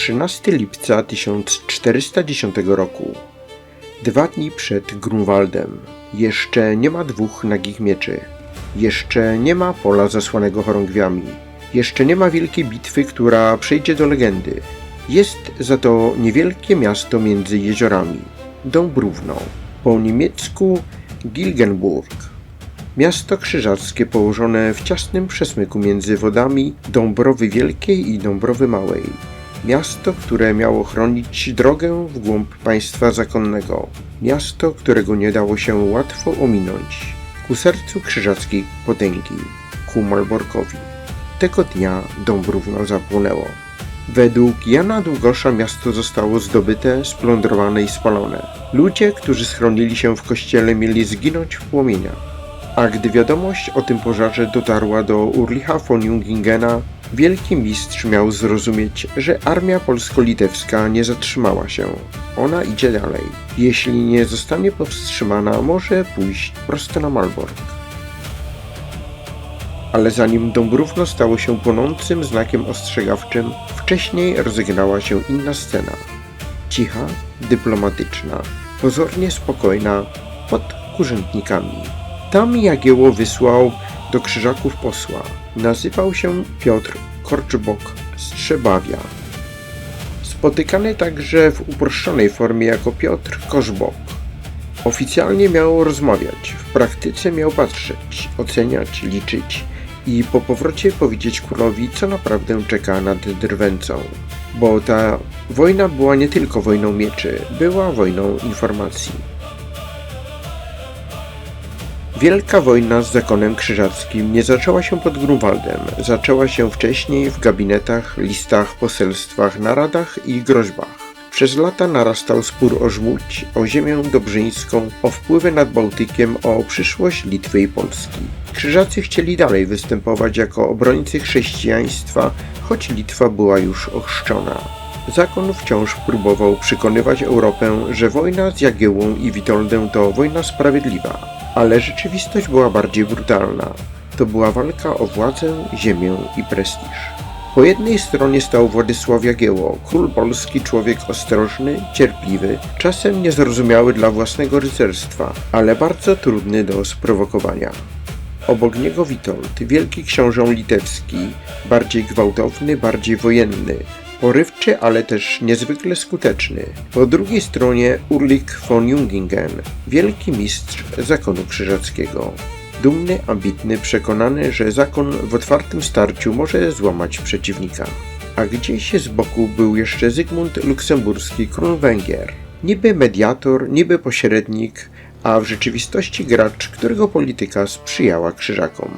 13 lipca 1410 roku. 2 dni przed Grunwaldem. Jeszcze nie ma 2 nagich mieczy. Jeszcze nie ma pola zasłanego chorągwiami. Jeszcze nie ma wielkiej bitwy, która przejdzie do legendy. Jest za to niewielkie miasto między jeziorami. Dąbrówno. Po niemiecku Gilgenburg. Miasto krzyżackie położone w ciasnym przesmyku między wodami Dąbrowy Wielkiej i Dąbrowy Małej. Miasto, które miało chronić drogę w głąb państwa zakonnego. Miasto, którego nie dało się łatwo ominąć. Ku sercu krzyżackiej potęgi, ku Malborkowi. Tego dnia Dąbrówno zapłonęło. Według Jana Długosza miasto zostało zdobyte, splądrowane i spalone. Ludzie, którzy schronili się w kościele, mieli zginąć w płomieniach. A gdy wiadomość o tym pożarze dotarła do Ulricha von Jungingena, wielki mistrz miał zrozumieć, że armia polsko-litewska nie zatrzymała się. Ona idzie dalej. Jeśli nie zostanie powstrzymana, może pójść prosto na Malbork. Ale zanim Dąbrówno stało się płonącym znakiem ostrzegawczym, wcześniej rozegrała się inna scena. Cicha, dyplomatyczna, pozornie spokojna, pod urzędnikami. Tam Jagiełło wysłał do Krzyżaków posła. Nazywał się Piotr Korczbok z Trzebawia. Spotykany także w uproszczonej formie jako Piotr Korzbok. Oficjalnie miał rozmawiać, w praktyce miał patrzeć, oceniać, liczyć i po powrocie powiedzieć królowi, co naprawdę czeka nad Drwęcą. Bo ta wojna była nie tylko wojną mieczy, była wojną informacji. Wielka wojna z zakonem krzyżackim nie zaczęła się pod Grunwaldem, zaczęła się wcześniej w gabinetach, listach, poselstwach, naradach i groźbach. Przez lata narastał spór o Żmudź, o ziemię dobrzyńską, o wpływy nad Bałtykiem, o przyszłość Litwy i Polski. Krzyżacy chcieli dalej występować jako obrońcy chrześcijaństwa, choć Litwa była już ochrzczona. Zakon wciąż próbował przekonywać Europę, że wojna z Jagiełłą i Witoldem to wojna sprawiedliwa. Ale rzeczywistość była bardziej brutalna. To była walka o władzę, ziemię i prestiż. Po jednej stronie stał Władysław Jagiełło, król polski, człowiek ostrożny, cierpliwy, czasem niezrozumiały dla własnego rycerstwa, ale bardzo trudny do sprowokowania. Obok niego Witold, wielki książę litewski, bardziej gwałtowny, bardziej wojenny, porywczy, ale też niezwykle skuteczny. Po drugiej stronie Ulrich von Jungingen, wielki mistrz zakonu krzyżackiego. Dumny, ambitny, przekonany, że zakon w otwartym starciu może złamać przeciwnika. A gdzieś z boku był jeszcze Zygmunt Luksemburski, król Węgier. Niby mediator, niby pośrednik, a w rzeczywistości gracz, którego polityka sprzyjała krzyżakom.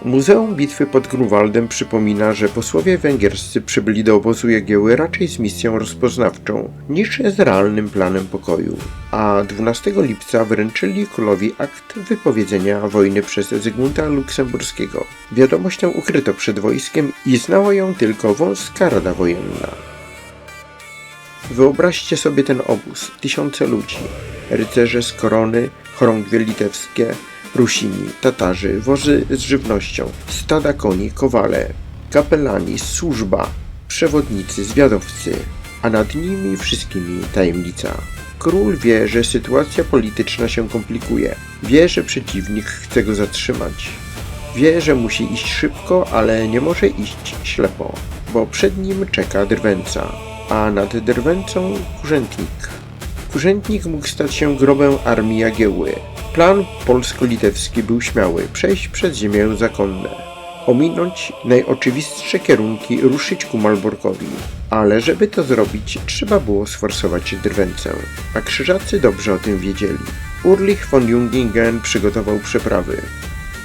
Muzeum Bitwy pod Grunwaldem przypomina, że posłowie węgierscy przybyli do obozu Jagiełły raczej z misją rozpoznawczą niż z realnym planem pokoju, a 12 lipca wręczyli królowi akt wypowiedzenia wojny przez Zygmunta Luksemburskiego. Wiadomość tę ukryto przed wojskiem i znała ją tylko wąska rada wojenna. Wyobraźcie sobie ten obóz, tysiące ludzi, rycerze z korony, chorągwie litewskie, Rusini, Tatarzy, wozy z żywnością, stada koni, kowale, kapelani, służba, przewodnicy, zwiadowcy, a nad nimi wszystkimi tajemnica. Król wie, że sytuacja polityczna się komplikuje, wie, że przeciwnik chce go zatrzymać. Wie, że musi iść szybko, ale nie może iść ślepo, bo przed nim czeka Drwęca, a nad Drwęcą urzędnik. Urzędnik mógł stać się grobem armii Jagiełły. Plan polsko-litewski był śmiały, przejść przez ziemię zakonne, ominąć najoczywistsze kierunki, ruszyć ku Malborkowi. Ale żeby to zrobić, trzeba było sforsować Drwęcę, a krzyżacy dobrze o tym wiedzieli. Ulrich von Jungingen przygotował przeprawy.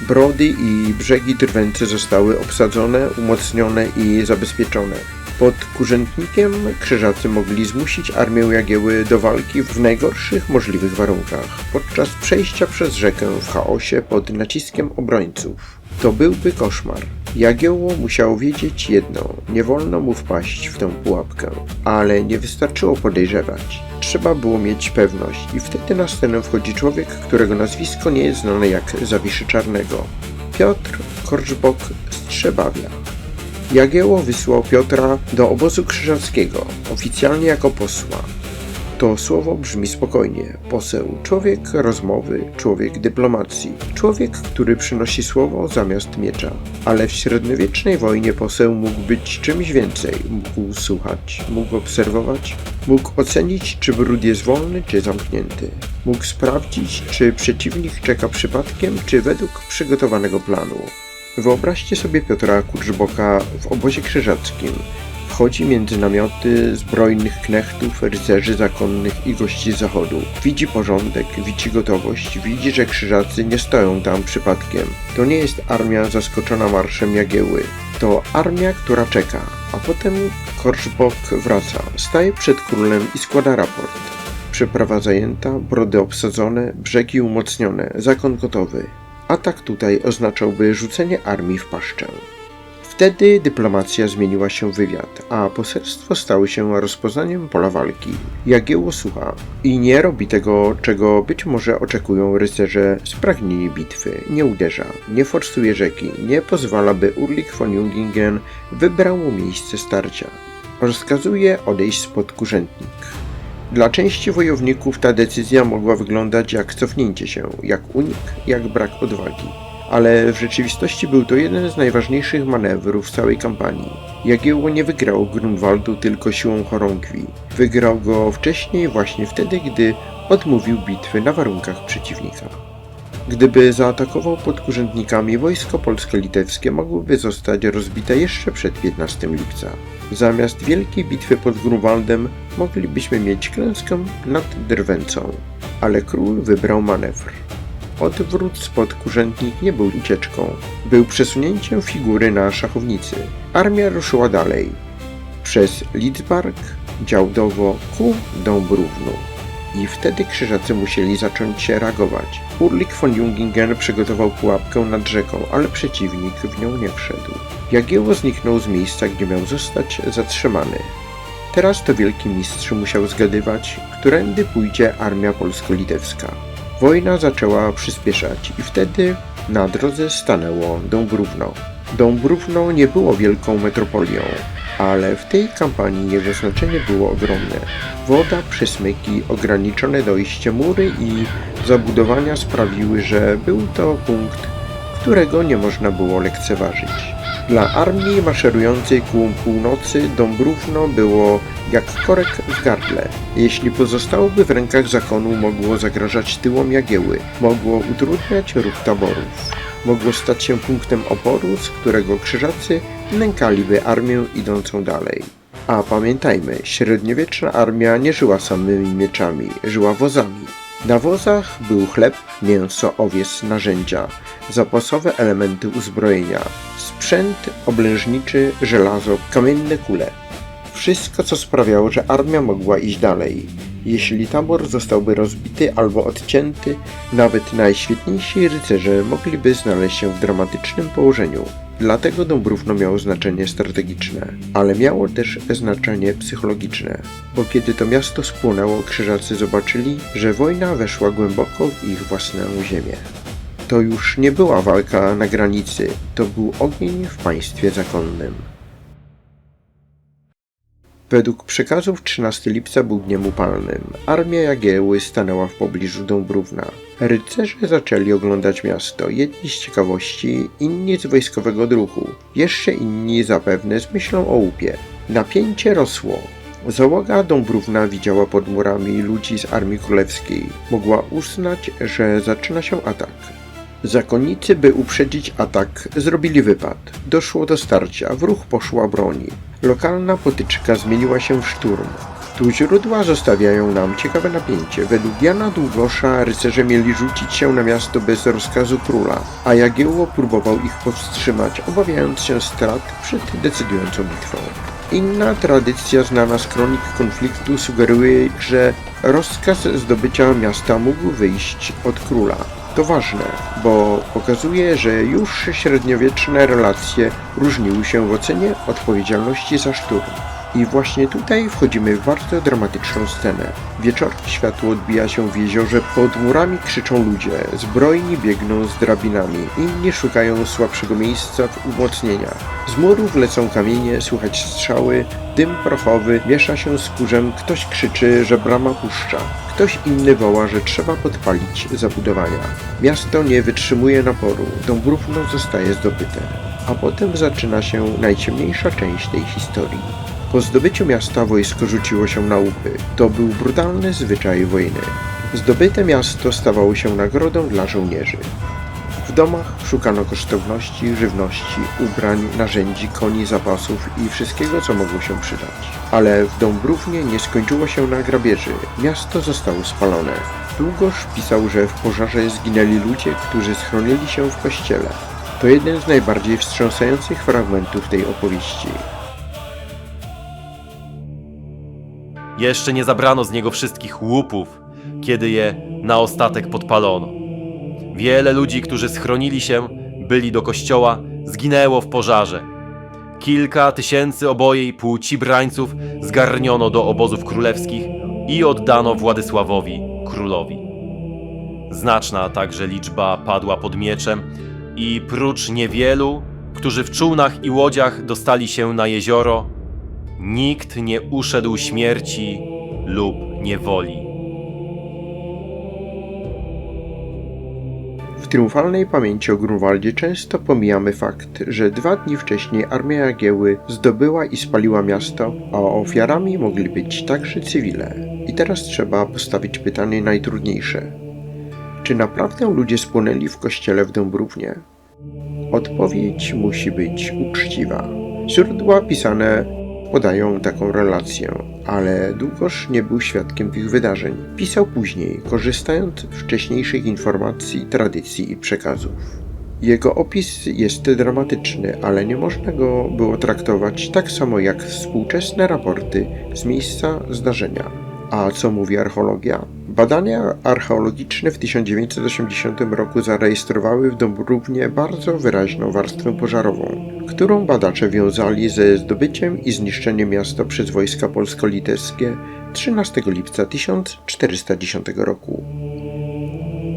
Brody i brzegi Drwęcy zostały obsadzone, umocnione i zabezpieczone. Pod Kurzętnikiem krzyżacy mogli zmusić armię Jagiełły do walki w najgorszych możliwych warunkach, podczas przejścia przez rzekę w chaosie pod naciskiem obrońców. To byłby koszmar. Jagiełło musiał wiedzieć jedno, nie wolno mu wpaść w tę pułapkę. Ale nie wystarczyło podejrzewać. Trzeba było mieć pewność i wtedy na scenę wchodzi człowiek, którego nazwisko nie jest znane jak Zawiszy Czarnego. Piotr Korczbok z Trzebawia. Jagiełło wysłał Piotra do obozu krzyżackiego, oficjalnie jako posła. To słowo brzmi spokojnie. Poseł, człowiek rozmowy, człowiek dyplomacji, człowiek, który przynosi słowo zamiast miecza. Ale w średniowiecznej wojnie poseł mógł być czymś więcej. Mógł słuchać, mógł obserwować, mógł ocenić, czy brud jest wolny, czy zamknięty. Mógł sprawdzić, czy przeciwnik czeka przypadkiem, czy według przygotowanego planu. Wyobraźcie sobie Piotra Kuczboka w obozie krzyżackim. Wchodzi między namioty zbrojnych knechtów, rycerzy zakonnych i gości z zachodu. Widzi porządek, widzi gotowość, widzi, że krzyżacy nie stoją tam przypadkiem. To nie jest armia zaskoczona marszem Jagiełły. To armia, która czeka. A potem Kuczbok wraca, staje przed królem i składa raport. Przeprawa zajęta, brody obsadzone, brzegi umocnione, zakon gotowy. Atak tutaj oznaczałby rzucenie armii w paszczę. Wtedy dyplomacja zmieniła się w wywiad, a poselstwo stało się rozpoznaniem pola walki. Jagiełło słucha i nie robi tego, czego być może oczekują rycerze spragnieni bitwy. Nie uderza, nie forsuje rzeki, nie pozwala, by Ulrich von Jungingen wybrał miejsce starcia. Rozkazuje odejść spod kurzętnik. Dla części wojowników ta decyzja mogła wyglądać jak cofnięcie się, jak unik, jak brak odwagi. Ale w rzeczywistości był to jeden z najważniejszych manewrów w całej kampanii. Jagiełło nie wygrał Grunwaldu tylko siłą chorągwi. Wygrał go wcześniej właśnie wtedy, gdy odmówił bitwy na warunkach przeciwnika. Gdyby zaatakował pod kurzętnikami, wojsko polsko-litewskie mogłoby zostać rozbite jeszcze przed 15 lipca. Zamiast wielkiej bitwy pod Grunwaldem moglibyśmy mieć klęskę nad Drwęcą. Ale król wybrał manewr. Odwrót spod kurzętnik nie był ucieczką, był przesunięciem figury na szachownicy. Armia ruszyła dalej, przez Lidzbark, Działdowo ku Dąbrównu. I wtedy krzyżacy musieli zacząć się reagować. Ulrich von Jungingen przygotował pułapkę nad rzeką, ale przeciwnik w nią nie wszedł. Jagiełło zniknął z miejsca, gdzie miał zostać zatrzymany. Teraz to wielki mistrz musiał zgadywać, którędy pójdzie armia polsko-litewska. Wojna zaczęła przyspieszać i wtedy na drodze stanęło Dąbrówno. Dąbrówno nie było wielką metropolią, ale w tej kampanii jego znaczenie było ogromne. Woda, przesmyki, ograniczone dojście, mury i zabudowania sprawiły, że był to punkt, którego nie można było lekceważyć. Dla armii maszerującej ku północy Dąbrówno było jak korek w gardle. Jeśli pozostałoby w rękach zakonu, mogło zagrażać tyłom Jagiełły, mogło utrudniać ruch taborów. Mogło stać się punktem oporu, z którego krzyżacy nękaliby armię idącą dalej. A pamiętajmy, średniowieczna armia nie żyła samymi mieczami, żyła wozami. Na wozach był chleb, mięso, owiec, narzędzia, zapasowe elementy uzbrojenia, sprzęt oblężniczy, żelazo, kamienne kule. Wszystko, co sprawiało, że armia mogła iść dalej. Jeśli tabor zostałby rozbity albo odcięty, nawet najświetniejsi rycerze mogliby znaleźć się w dramatycznym położeniu. Dlatego Dąbrówno miało znaczenie strategiczne, ale miało też znaczenie psychologiczne, bo kiedy to miasto spłonęło, krzyżacy zobaczyli, że wojna weszła głęboko w ich własną ziemię. To już nie była walka na granicy, to był ogień w państwie zakonnym. Według przekazów 13 lipca był dniem upalnym. Armia Jagiełły stanęła w pobliżu Dąbrówna. Rycerze zaczęli oglądać miasto, jedni z ciekawości, inni z wojskowego odruchu, jeszcze inni zapewne z myślą o łupie. Napięcie rosło. Załoga Dąbrówna widziała pod murami ludzi z Armii Królewskiej. Mogła uznać, że zaczyna się atak. Zakonnicy, by uprzedzić atak, zrobili wypad. Doszło do starcia, w ruch poszła broń. Lokalna potyczka zmieniła się w szturm. Tu źródła zostawiają nam ciekawe napięcie. Według Jana Długosza rycerze mieli rzucić się na miasto bez rozkazu króla, a Jagiełło próbował ich powstrzymać, obawiając się strat przed decydującą bitwą. Inna tradycja znana z kronik konfliktu sugeruje, że rozkaz zdobycia miasta mógł wyjść od króla. To ważne, bo pokazuje, że już średniowieczne relacje różniły się w ocenie odpowiedzialności za szturm. I właśnie tutaj wchodzimy w bardzo dramatyczną scenę. Wieczorem światło odbija się w jeziorze, pod murami krzyczą ludzie, zbrojni biegną z drabinami, inni szukają słabszego miejsca w umocnieniach. Z murów lecą kamienie, słychać strzały, dym prochowy miesza się z kurzem, ktoś krzyczy, że brama puszcza. Ktoś inny woła, że trzeba podpalić zabudowania. Miasto nie wytrzymuje naporu, Dąbrówno zostaje zdobyte. A potem zaczyna się najciemniejsza część tej historii. Po zdobyciu miasta wojsko rzuciło się na łupy. To był brutalny zwyczaj wojny. Zdobyte miasto stawało się nagrodą dla żołnierzy. W domach szukano kosztowności, żywności, ubrań, narzędzi, koni, zapasów i wszystkiego, co mogło się przydać. Ale w Dąbrównie nie skończyło się na grabieży. Miasto zostało spalone. Długosz pisał, że w pożarze zginęli ludzie, którzy schronili się w kościele. To jeden z najbardziej wstrząsających fragmentów tej opowieści. Jeszcze nie zabrano z niego wszystkich łupów, kiedy je na ostatek podpalono. Wiele ludzi, którzy schronili się, byli do kościoła, zginęło w pożarze. Kilka tysięcy obojej płci brańców zgarniono do obozów królewskich i oddano Władysławowi, królowi. Znaczna także liczba padła pod mieczem i prócz niewielu, którzy w czółnach i łodziach dostali się na jezioro, nikt nie uszedł śmierci lub niewoli. W triumfalnej pamięci o Grunwaldzie często pomijamy fakt, że 2 dni wcześniej armia Jagieły zdobyła i spaliła miasto, a ofiarami mogli być także cywile. I teraz trzeba postawić pytanie najtrudniejsze. Czy naprawdę ludzie spłonęli w kościele w Dąbrównie? Odpowiedź musi być uczciwa. Źródła pisane podają taką relację, ale Długosz nie był świadkiem tych wydarzeń. Pisał później, korzystając z wcześniejszych informacji, tradycji i przekazów. Jego opis jest dramatyczny, ale nie można go było traktować tak samo jak współczesne raporty z miejsca zdarzenia. A co mówi archeologia? Badania archeologiczne w 1980 roku zarejestrowały w Dąbrównie bardzo wyraźną warstwę pożarową, którą badacze wiązali ze zdobyciem i zniszczeniem miasta przez wojska polsko-litewskie 13 lipca 1410 roku.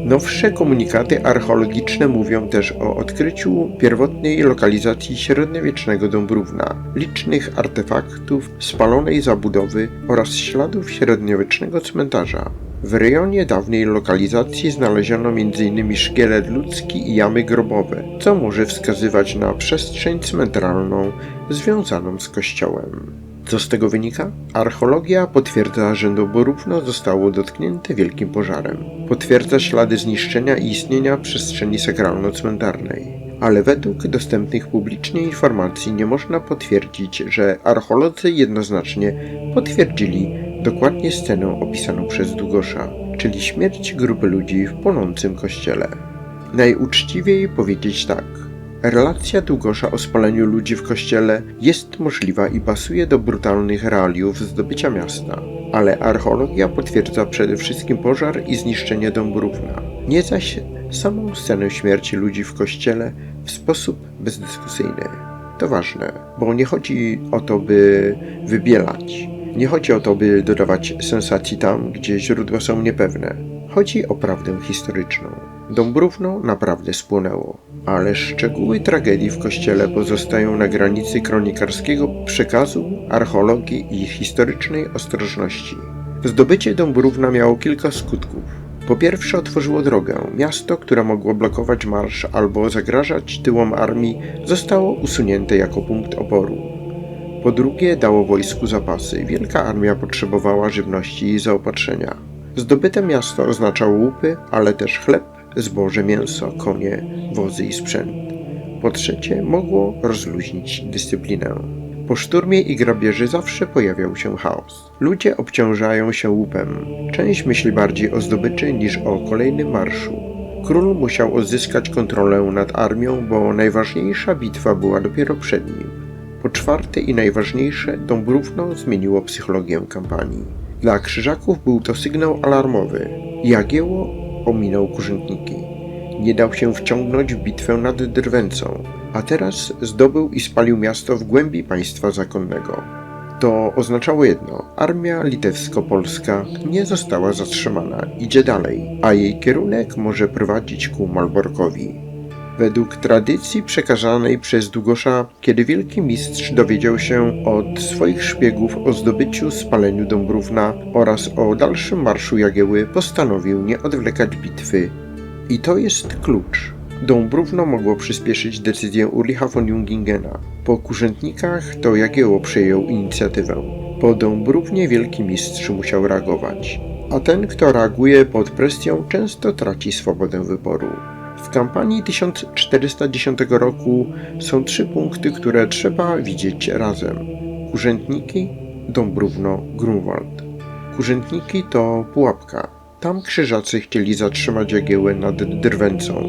Nowsze komunikaty archeologiczne mówią też o odkryciu pierwotnej lokalizacji średniowiecznego Dąbrówna, licznych artefaktów, spalonej zabudowy oraz śladów średniowiecznego cmentarza. W rejonie dawnej lokalizacji znaleziono m.in. szkielet ludzki i jamy grobowe, co może wskazywać na przestrzeń cmentarną związaną z kościołem. Co z tego wynika? Archeologia potwierdza, że Dąbrówno zostało dotknięte wielkim pożarem. Potwierdza ślady zniszczenia i istnienia przestrzeni sakralno-cmentarnej. Ale według dostępnych publicznie informacji nie można potwierdzić, że archeolodzy jednoznacznie potwierdzili dokładnie scenę opisaną przez Długosza, czyli śmierć grupy ludzi w płonącym kościele. Najuczciwiej powiedzieć tak. Relacja Długosza o spaleniu ludzi w kościele jest możliwa i pasuje do brutalnych realiów zdobycia miasta, ale archeologia potwierdza przede wszystkim pożar i zniszczenie Dąbrówna, nie zaś samą scenę śmierci ludzi w kościele w sposób bezdyskusyjny. To ważne, bo nie chodzi o to, by wybielać, nie chodzi o to, by dodawać sensacji tam, gdzie źródła są niepewne. Chodzi o prawdę historyczną. Dąbrówno naprawdę spłonęło, ale szczegóły tragedii w kościele pozostają na granicy kronikarskiego przekazu, archeologii i historycznej ostrożności. Zdobycie Dąbrówna miało kilka skutków. Po pierwsze otworzyło drogę. Miasto, które mogło blokować marsz albo zagrażać tyłom armii, zostało usunięte jako punkt oporu. Po drugie dało wojsku zapasy. Wielka armia potrzebowała żywności i zaopatrzenia. Zdobyte miasto oznaczało łupy, ale też chleb, zboże, mięso, konie, wozy i sprzęt. Po trzecie, mogło rozluźnić dyscyplinę. Po szturmie i grabieży zawsze pojawiał się chaos. Ludzie obciążają się łupem. Część myśli bardziej o zdobyczy niż o kolejnym marszu. Król musiał odzyskać kontrolę nad armią, bo najważniejsza bitwa była dopiero przed nim. Po czwarte i najważniejsze, Dąbrówno zmieniło psychologię kampanii. Dla krzyżaków był to sygnał alarmowy. Jagiełło ominął kurzętniki. Nie dał się wciągnąć w bitwę nad Drwęcą, a teraz zdobył i spalił miasto w głębi państwa zakonnego. To oznaczało jedno: armia litewsko-polska nie została zatrzymana, idzie dalej, a jej kierunek może prowadzić ku Malborkowi. Według tradycji przekazanej przez Długosza, kiedy wielki mistrz dowiedział się od swoich szpiegów o zdobyciu, spaleniu Dąbrówna oraz o dalszym marszu Jagieły, postanowił nie odwlekać bitwy. I to jest klucz. Dąbrówno mogło przyspieszyć decyzję Ulricha von Jungingena. Po Kurzętnikach to Jagiełło przejął inicjatywę. Po Dąbrównie wielki mistrz musiał reagować. A ten, kto reaguje pod presją, często traci swobodę wyboru. W kampanii 1410 roku są 3 punkty, które trzeba widzieć razem. Kurzętniki, Dąbrówno, Grunwald. Kurzętniki to pułapka. Tam krzyżacy chcieli zatrzymać Jagiełłę nad Drwęcą.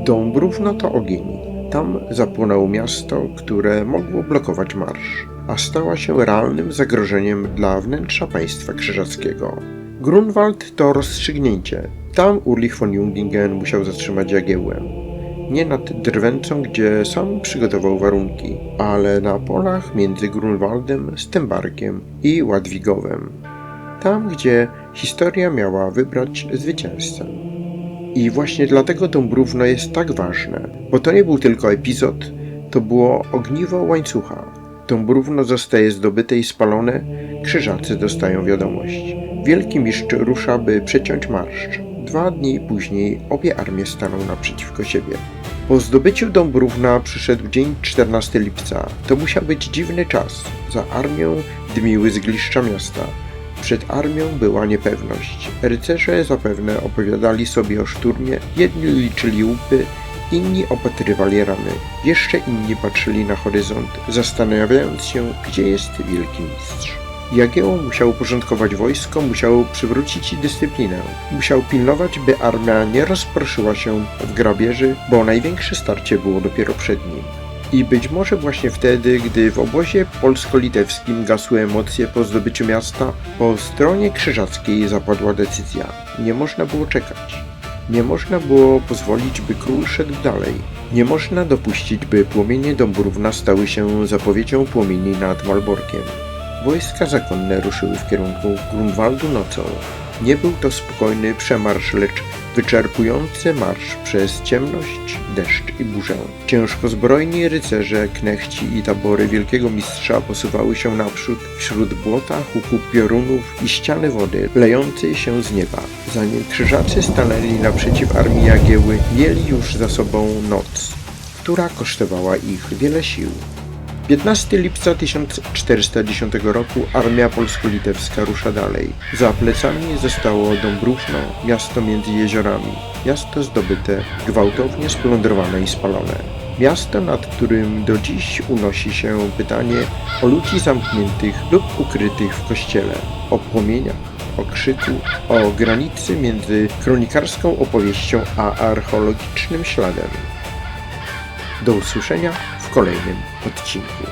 Dąbrówno to ogień. Tam zapłonęło miasto, które mogło blokować marsz, a stała się realnym zagrożeniem dla wnętrza państwa krzyżackiego. Grunwald to rozstrzygnięcie. Tam Ulrich von Jungingen musiał zatrzymać Jagiełłę. Nie nad Drwęcą, gdzie sam przygotował warunki, ale na polach między Grunwaldem, Stębarkiem i Ładwigowem. Tam, gdzie historia miała wybrać zwycięzcę. I właśnie dlatego Dąbrówno jest tak ważne, bo to nie był tylko epizod, to było ogniwo łańcucha. Dąbrówno zostaje zdobyte i spalone, krzyżacy dostają wiadomość. Wielki mistrz rusza, by przeciąć marsz. 2 dni później obie armie staną naprzeciwko siebie. Po zdobyciu Dąbrówna przyszedł dzień 14 lipca. To musiał być dziwny czas. Za armią dmiły zgliszcza miasta. Przed armią była niepewność. Rycerze zapewne opowiadali sobie o szturmie, jedni liczyli łupy, inni opatrywali rany. Jeszcze inni patrzyli na horyzont, zastanawiając się, gdzie jest wielki mistrz. Jagiełło musiał uporządkować wojsko, musiał przywrócić dyscyplinę. Musiał pilnować, by armia nie rozproszyła się w grabieży, bo największe starcie było dopiero przed nim. I być może właśnie wtedy, gdy w obozie polsko-litewskim gasły emocje po zdobyciu miasta, po stronie krzyżackiej zapadła decyzja. Nie można było czekać. Nie można było pozwolić, by król szedł dalej. Nie można dopuścić, by płomienie Dąbrówna stały się zapowiedzią płomieni nad Malborkiem. Wojska zakonne ruszyły w kierunku Grunwaldu nocą. Nie był to spokojny przemarsz, lecz wyczerpujący marsz przez ciemność, deszcz i burzę. Ciężko zbrojni rycerze, knechci i tabory wielkiego mistrza posuwały się naprzód wśród błota, huku piorunów i ściany wody lejącej się z nieba. Zanim krzyżacy stanęli naprzeciw armii Jagiełły, mieli już za sobą noc, która kosztowała ich wiele sił. 15 lipca 1410 roku armia polsko-litewska rusza dalej. Za plecami zostało Dąbrówno, miasto między jeziorami. Miasto zdobyte, gwałtownie splądrowane i spalone. Miasto, nad którym do dziś unosi się pytanie o ludzi zamkniętych lub ukrytych w kościele, o płomieniach, o krzyku, o granicy między kronikarską opowieścią a archeologicznym śladem. Do usłyszenia w kolejnym odcinku.